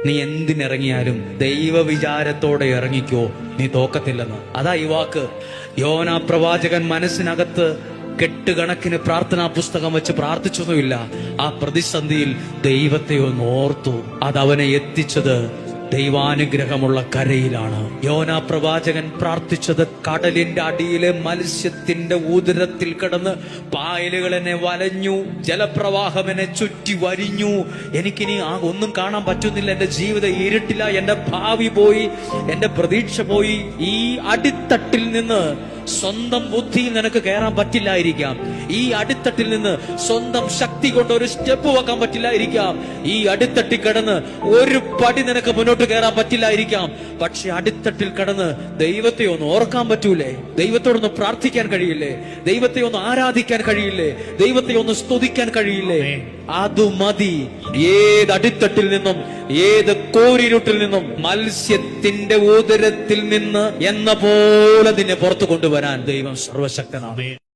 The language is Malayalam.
നീ എന്തിനിറങ്ങിയാലും ദൈവ വിചാരത്തോടെ ഇറങ്ങിക്കോ, നീ തോക്കത്തില്ലെന്ന്. അതാ ഈ വാക്ക്. യോനാ പ്രവാചകൻ മനസ്സിനകത്ത് കെട്ടുകണക്കിന് പ്രാർത്ഥനാ പുസ്തകം വെച്ച് പ്രാർത്ഥിച്ചൊന്നുമില്ല. ആ പ്രതിസന്ധിയിൽ ദൈവത്തെ ഒന്ന് ഓർത്തു. അതവനെ എത്തിച്ചത് ദൈവാനുഗ്രഹമുള്ള കരയിലാണ്. യോനാ പ്രവാചകൻ പ്രാർത്ഥിച്ചത് കടലിന്റെ അടിയിലെ മത്സ്യത്തിന്റെ ഉദരത്തിൽ കിടന്ന് പായലുകൾ എന്നെ വലഞ്ഞു, ജലപ്രവാഹം എന്നെ ചുറ്റി വരിഞ്ഞു, എനിക്കിനി ഒന്നും കാണാൻ പറ്റുന്നില്ല, എന്റെ ജീവിതം ഇരുട്ടില്ല, എന്റെ ഭാവി പോയി, എന്റെ പ്രതീക്ഷ പോയി. ഈ അടിത്തട്ടിൽ നിന്ന് സ്വന്തം ബുദ്ധിയിൽ നിനക്ക് കയറാൻ പറ്റില്ലായിരിക്കാം. ഈ അടിത്തട്ടിൽ നിന്ന് സ്വന്തം ശക്തി കൊണ്ട് ഒരു സ്റ്റെപ്പ് വെക്കാൻ പറ്റില്ലായിരിക്കാം. ഈ അടിത്തട്ടിൽ കിടന്ന് ഒരു പടി നിനക്ക് മുന്നോട്ട് കയറാൻ പറ്റില്ലായിരിക്കാം. പക്ഷെ അടിത്തട്ടിൽ കിടന്ന് ദൈവത്തെ ഒന്ന് ഓർക്കാൻ പറ്റൂലേ? ദൈവത്തോടൊന്ന് പ്രാർത്ഥിക്കാൻ കഴിയില്ലേ? ദൈവത്തെ ഒന്ന് ആരാധിക്കാൻ കഴിയില്ലേ? ദൈവത്തെ ഒന്ന് സ്തുതിക്കാൻ കഴിയില്ലേ? അത് മതി. ഏത് അടിത്തട്ടിൽ നിന്നും, ഏത് കോരിരുട്ടിൽ നിന്നും, മത്സ്യത്തിന്റെ ഉദരത്തിൽ നിന്ന് എന്ന പോലെ നിന്നെ പുറത്തു കൊണ്ടുവരാൻ ദൈവം സർവശക്തനാണ്.